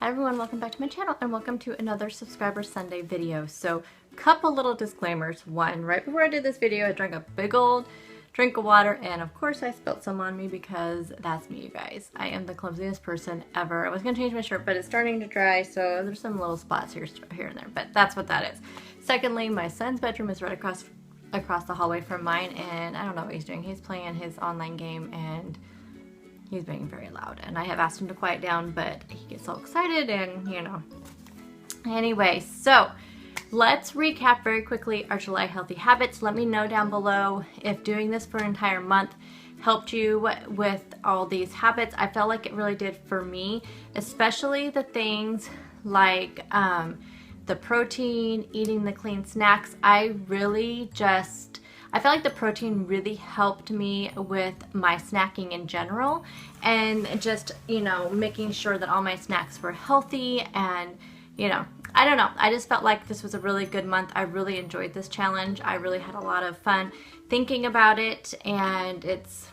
Hi everyone, welcome back to my channel and welcome to another Subscriber Sunday video. So, couple little disclaimers. One, right before I did this video, I drank a big old drink of water and of course I spilled some on me because that's me, you guys. I am the clumsiest person ever. I was gonna change my shirt, but it's starting to dry, so there's some little spots here and there, but that's what that is. Secondly, my son's bedroom is right across the hallway from mine, and I don't know what he's doing. He's playing his online game and he's being very loud, and I have asked him to quiet down, but he gets so excited and, you know. Anyway, so let's recap very quickly our July healthy habits. Let me know down below if doing this for an entire month helped you with all these habits. I felt like it really did for me, especially the things like the protein, eating the clean snacks. I felt like the protein really helped me with my snacking in general, and just, you know, making sure that all my snacks were healthy, and, you know, I don't know. I just felt like this was a really good month. I really enjoyed this challenge. I really had a lot of fun thinking about it, and it's,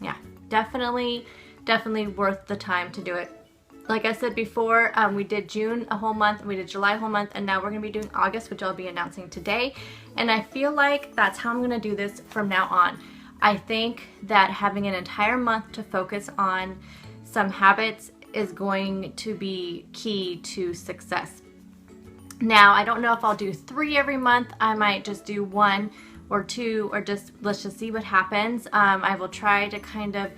yeah, definitely worth the time to do it. Like I said before, we did June a whole month, we did July a whole month, and now we're going to be doing August, which I'll be announcing today. And I feel like that's how I'm going to do this from now on. I think that having an entire month to focus on some habits is going to be key to success. Now, I don't know if I'll do 3 every month. I might just do 1 or 2, or let's just see what happens. I will try to kind of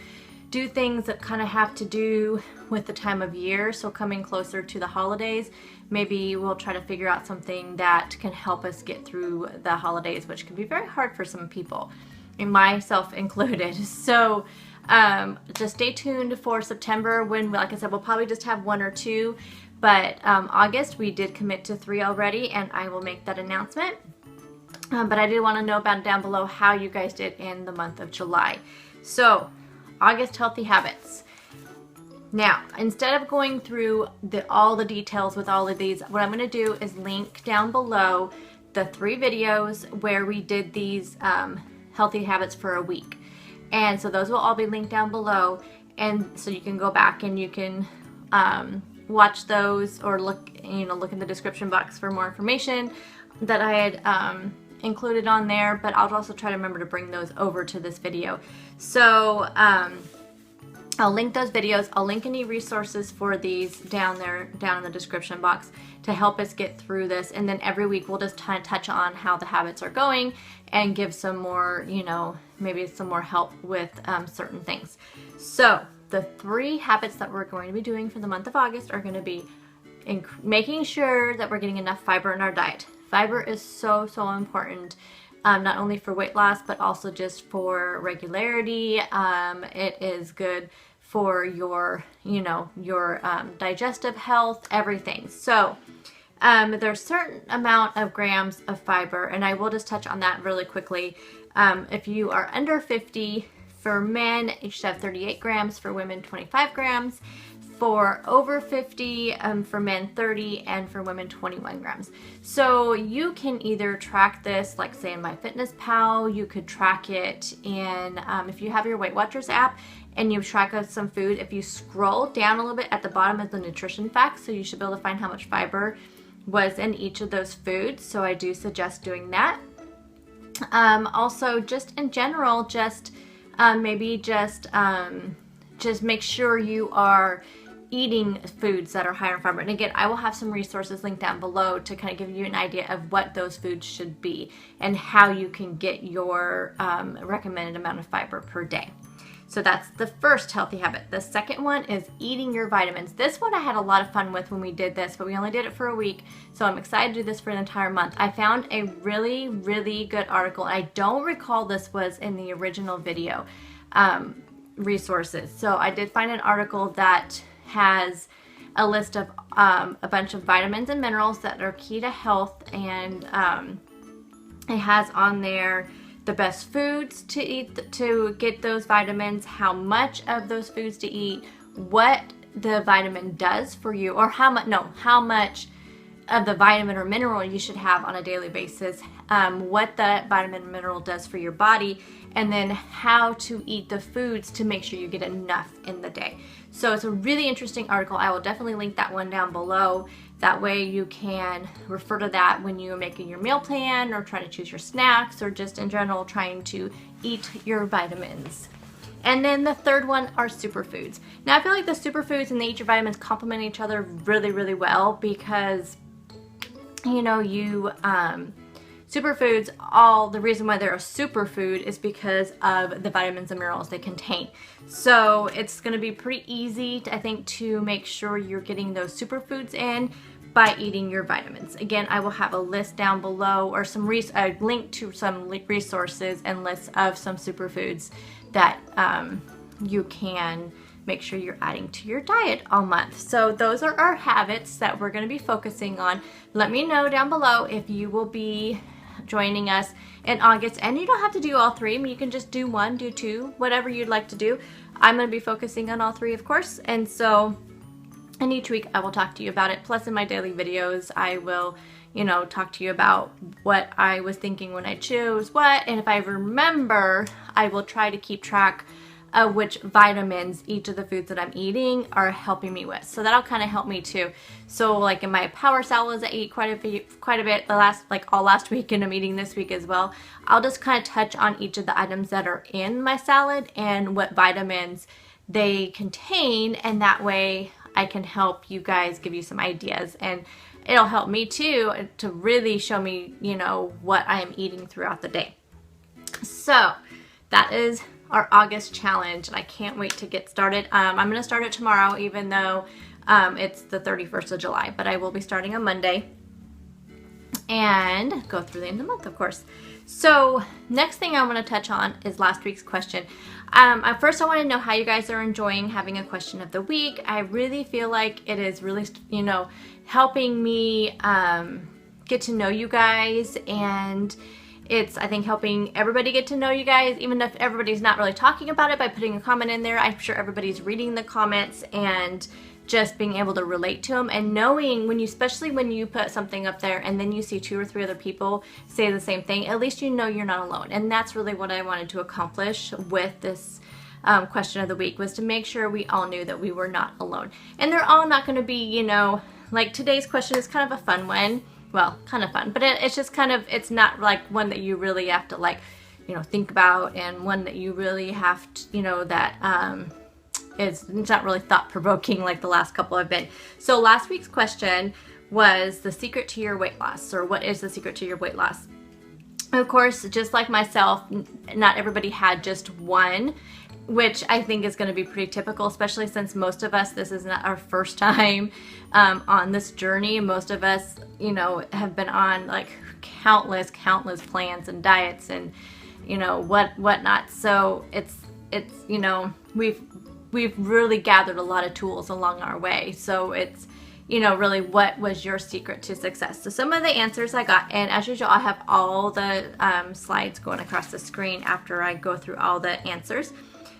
do things that kind of have to do with the time of year. So coming closer to the holidays, maybe we'll try to figure out something that can help us get through the holidays, which can be very hard for some people, and myself included. So just stay tuned for September, when, like I said, we'll probably just have 1 or 2, but August we did commit to 3 already, and I will make that announcement. But I did want to know about it down below how you guys did in the month of July. So August healthy habits. Now, instead of going through all the details with all of these, what I'm going to do is link down below the 3 videos where we did these healthy habits for a week. And so those will all be linked down below, and so you can go back and you can watch those, or look in the description box for more information that I had included on there, but I'll also try to remember to bring those over to this video. So I'll link those videos. I'll link any resources for these down in the description box to help us get through this, and then every week we'll just touch on how the habits are going and give some more, you know, maybe some more help with certain things. So the 3 habits that we're going to be doing for the month of August are going to be making sure that we're getting enough fiber in our diet. Fiber is so important, not only for weight loss, but also just for regularity. It is good for your, you know, your digestive health, everything. So there's a certain amount of grams of fiber, and I will just touch on that really quickly. If you are under 50, for men, you should have 38 grams, for women, 25 grams. For over 50, for men 30, and for women 21 grams. So you can either track this, like say in MyFitnessPal, you could track it in, if you have your Weight Watchers app and you track some food, if you scroll down a little bit at the bottom is the nutrition facts, so you should be able to find how much fiber was in each of those foods. So I do suggest doing that. Also, just in general, maybe just make sure you are eating foods that are higher in fiber. And again, I will have some resources linked down below to kind of give you an idea of what those foods should be and how you can get your recommended amount of fiber per day. So that's the first healthy habit. The second one is eating your vitamins. This one I had a lot of fun with when we did this, but we only did it for a week, so I'm excited to do this for an entire month. I found a really good article, and I don't recall this was in the original video resources. So I did find an article that has a list of a bunch of vitamins and minerals that are key to health, and it has on there the best foods to eat to get those vitamins, how much of those foods to eat, what the vitamin does for you, or how much of the vitamin or mineral you should have on a daily basis, what the vitamin and mineral does for your body, and then how to eat the foods to make sure you get enough in the day. So it's a really interesting article. I will definitely link that one down below. That way you can refer to that when you're making your meal plan or trying to choose your snacks, or just in general trying to eat your vitamins. And then the third one are superfoods. Now I feel like the superfoods and the Eat Your Vitamins complement each other really, really well, because superfoods, the reason why they're a superfood is because of the vitamins and minerals they contain. So it's going to be pretty easy, I think, to make sure you're getting those superfoods in by eating your vitamins. Again, I will have a list down below, or a link to some resources and lists of some superfoods that you can make sure you're adding to your diet all month. So those are our habits that we're going to be focusing on. Let me know down below if you will be joining us in August, and you don't have to do all three. I mean, you can just do one, do two, whatever you'd like to do. I'm going to be focusing on all three, of course, and so each week I will talk to you about it. Plus in my daily videos I will talk to you about what I was thinking when I chose what, and if I remember, I will try to keep track of which vitamins each of the foods that I'm eating are helping me with. So that'll kind of help me too. So like in my power salads, I eat quite a bit all last week, and I'm eating this week as well. I'll just kind of touch on each of the items that are in my salad and what vitamins they contain, and that way I can help you guys, give you some ideas, and it'll help me too to really show me, what I am eating throughout the day. So that is our August challenge, and I can't wait to get started. I'm going to start it tomorrow, even though it's the 31st of July, but I will be starting on Monday and go through the end of the month, of course. So next thing I want to touch on is last week's question. First, I want to know how you guys are enjoying having a question of the week. I really feel like it is really, helping me get to know you guys, and it's, I think, helping everybody get to know you guys, even if everybody's not really talking about it by putting a comment in there. I'm sure everybody's reading the comments and just being able to relate to them, and knowing especially when you put something up there and then you see 2 or 3 other people say the same thing, at least you're not alone. And that's really what I wanted to accomplish with this question of the week, was to make sure we all knew that we were not alone. And they're all not going to be, like today's question is kind of a fun one. Well, kind of fun, but it's just kind of, it's not like one that you really have to think about, and one that you really have to, that it's not really thought-provoking like the last couple have been. So last week's question was the secret to your weight loss, or what is the secret to your weight loss? Of course, just like myself, not everybody had just one, which I think is going to be pretty typical, especially since most of us, this is not our first time on this journey. Most of us, have been on like countless plans and diets and, whatnot. So it's we've really gathered a lot of tools along our way. So it's, really what was your secret to success? So some of the answers I got, and as usual, I have all the slides going across the screen after I go through all the answers.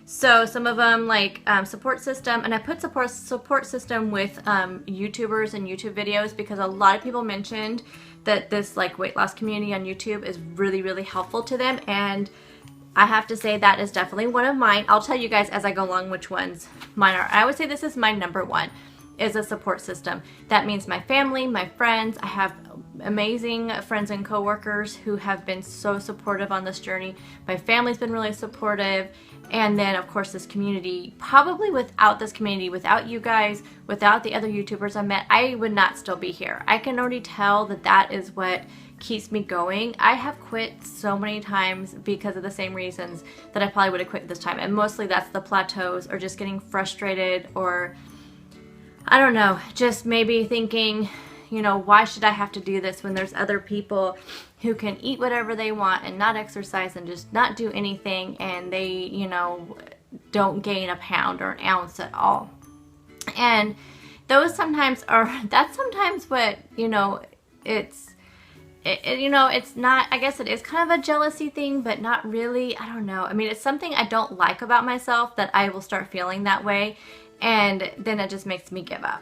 So some of them like support system, and I put support system with YouTubers and YouTube videos, because a lot of people mentioned that this like weight loss community on YouTube is really, really helpful to them, and I have to say that is definitely one of mine. I'll tell you guys as I go along which ones mine are. I would say this is my number one, is a support system. That means my family, my friends. I have amazing friends and coworkers who have been so supportive on this journey. My family's been really supportive. And then of course this community, probably without this community, without you guys, without the other YouTubers I met, I would not still be here. I can already tell that that is what keeps me going. I have quit so many times because of the same reasons that I probably would have quit this time, and mostly that's the plateaus, or just getting frustrated, or I don't know, just maybe thinking, why should I have to do this when there's other people who can eat whatever they want and not exercise and just not do anything, and they, don't gain a pound or an ounce at all. And those sometimes that's sometimes what, it's not, I guess it is kind of a jealousy thing, but not really. I don't know. I mean, it's something I don't like about myself, that I will start feeling that way, and then it just makes me give up.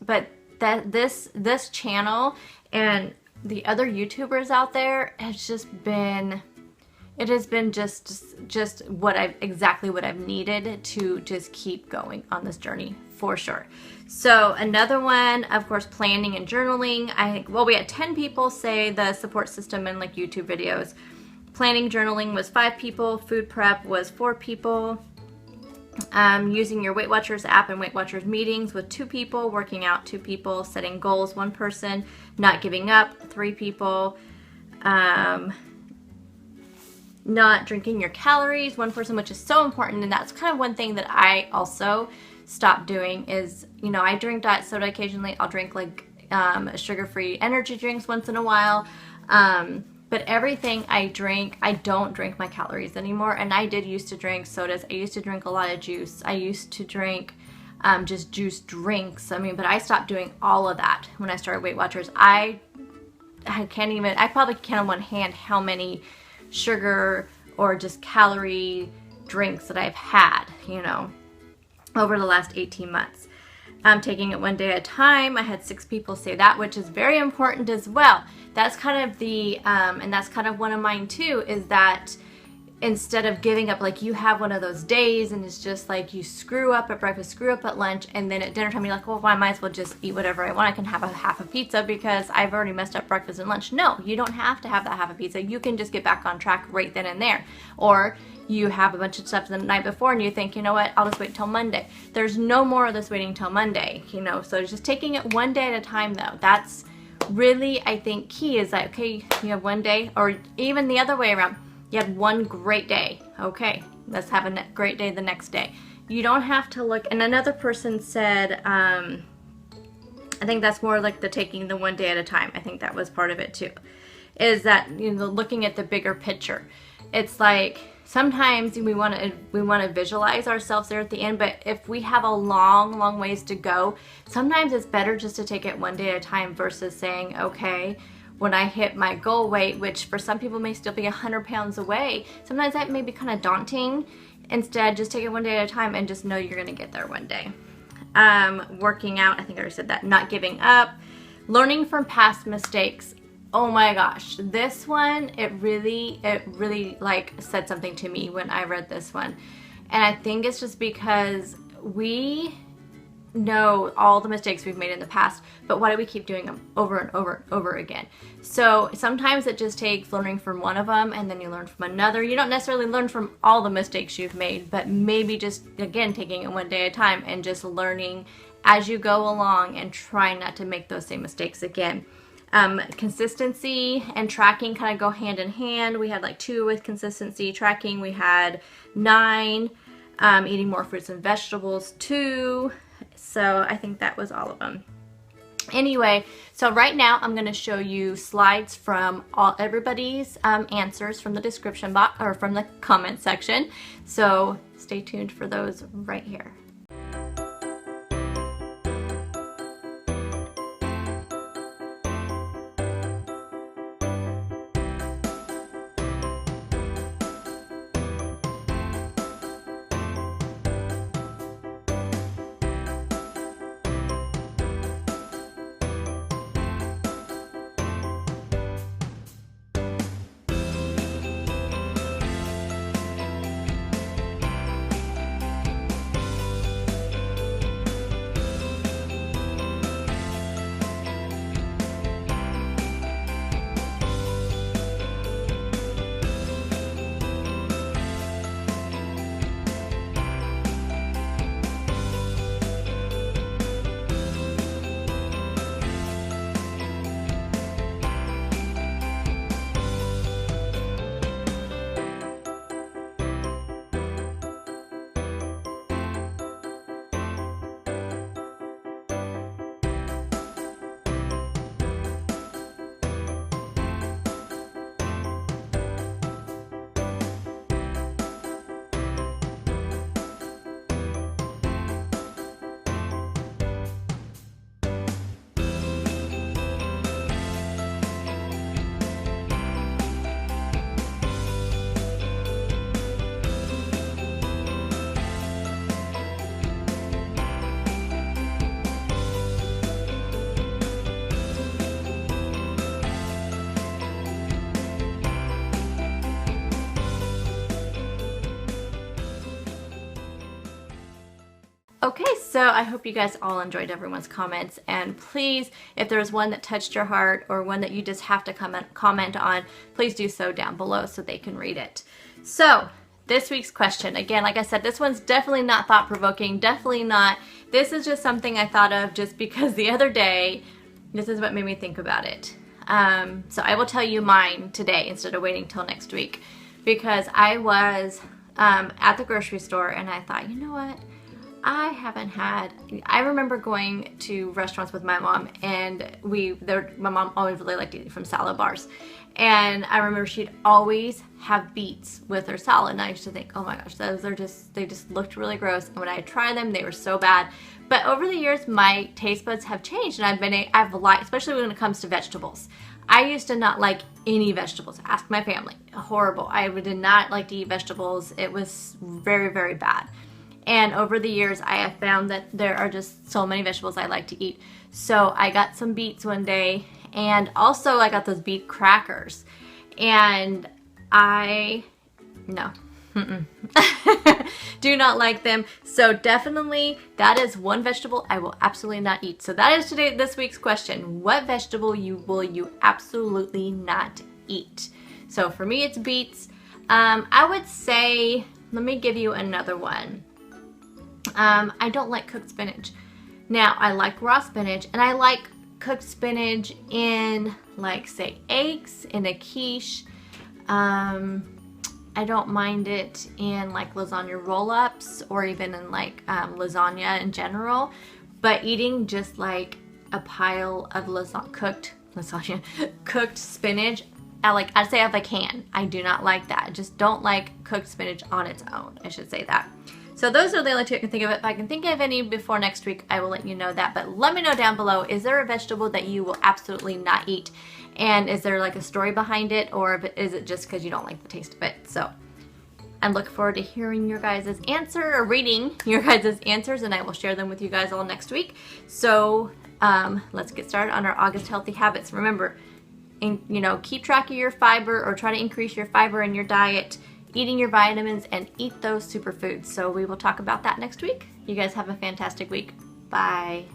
But that this channel and the other YouTubers out there, it's just been, it has been just what exactly what I've needed to just keep going on this journey, for sure. So another one, of course, planning and journaling. Well, we had 10 people say the support system in like YouTube videos. Planning, journaling was 5 people. Food prep was 4 people. Using your Weight Watchers app and Weight Watchers meetings with 2 people. Working out, 2 people. Setting goals, 1 person. Not giving up, 3 people. Not drinking your calories, 1 person, which is so important. And that's kind of one thing that I also stopped doing is, you know, I drink diet soda occasionally. I'll drink like sugar-free energy drinks once in a while. But everything I drink, I don't drink my calories anymore. And I did used to drink sodas. I used to drink a lot of juice. I used to drink just juice drinks. I mean, but I stopped doing all of that when I started Weight Watchers. I probably count on one hand how many sugar or just calorie drinks that I've had, you know, over the last 18 months. Taking it one day at a time. I had 6 people say that, which is very important as well. That's kind of the, and that's kind of one of mine too, is that instead of giving up, like you have one of those days and it's just like you screw up at breakfast, screw up at lunch, and then at dinner time you're like, well, I might as well just eat whatever I want. I can have a half a pizza because I've already messed up breakfast and lunch. No, you don't have to have that half a pizza. You can just get back on track right then and there. Or you have a bunch of stuff the night before and you think, you know what, I'll just wait till Monday. There's no more of this waiting till Monday, you know, so just taking it one day at a time though. That's really, I think, key is that, okay, you have one day, or even the other way around, you had one great day. Okay, let's have a great day the next day. You don't have to look, and another person said, I think that's more like the taking the one day at a time. I think that was part of it too, is that, you know, looking at the bigger picture. It's like, sometimes we want to visualize ourselves there at the end, but if we have a long ways to go, sometimes it's better just to take it one day at a time versus saying, okay, when I hit my goal weight, which for some people may still be 100 pounds away, sometimes that may be kind of daunting. Instead, just take it one day at a time and just know you're going to get there one day. Working out, I think I already said that. Not giving up. Learning from past mistakes. Oh my gosh, this one, it really like said something to me when I read this one. And I think it's just because we know all the mistakes we've made in the past, but why do we keep doing them over and over and over again? So sometimes it just takes learning from one of them and then you learn from another. You don't necessarily learn from all the mistakes you've made, but maybe just, again, taking it one day at a time and just learning as you go along and trying not to make those same mistakes again. Consistency and tracking kind of go hand in hand. We had like 2 with consistency. Tracking, we had 9. Eating more fruits and vegetables, 2. So I think that was all of them. Anyway, so right now I'm going to show you slides from everybody's answers from the description box or from the comment section. So stay tuned for those right here. Okay, so I hope you guys all enjoyed everyone's comments, and please, if there's one that touched your heart or one that you just have to comment on, please do so down below so they can read it. So this week's question, again, like I said, this one's definitely not thought-provoking, definitely not. This is just something I thought of just because the other day, this is what made me think about it. So I will tell you mine today instead of waiting till next week, because I was at the grocery store and I thought, you know what? I remember going to restaurants with my mom, and my mom always really liked to eat from salad bars. And I remember she'd always have beets with her salad, and I used to think, oh my gosh, they just looked really gross. And when I tried them, they were so bad. But over the years, my taste buds have changed, and I've liked, especially when it comes to vegetables. I used to not like any vegetables. Ask my family. Horrible. I did not like to eat vegetables. It was very, very bad. And over the years, I have found that there are just so many vegetables I like to eat. So I got some beets one day, and also I got those beet crackers. And no, do not like them. So definitely that is one vegetable I will absolutely not eat. So that is this week's question. What vegetable will you absolutely not eat? So for me, it's beets. I would say, let me give you another one. I don't like cooked spinach. Now, I like raw spinach, and I like cooked spinach in, like, say, eggs, in a quiche. I don't mind it in, like, lasagna roll-ups, or even in, like, lasagna in general. But eating just, like, a pile of cooked spinach, I'd say if I can. I do not like that. I just don't like cooked spinach on its own. I should say that. So those are the only two I can think of. If I can think of any before next week, I will let you know that. But let me know down below, is there a vegetable that you will absolutely not eat? And is there like a story behind it, or is it just because you don't like the taste of it? So I look forward to hearing your guys' answer, or reading your guys' answers, and I will share them with you guys all next week. So let's get started on our August healthy habits. Remember, keep track of your fiber, or try to increase your fiber in your diet, eating your vitamins, and eat those superfoods. So we will talk about that next week. You guys have a fantastic week. Bye.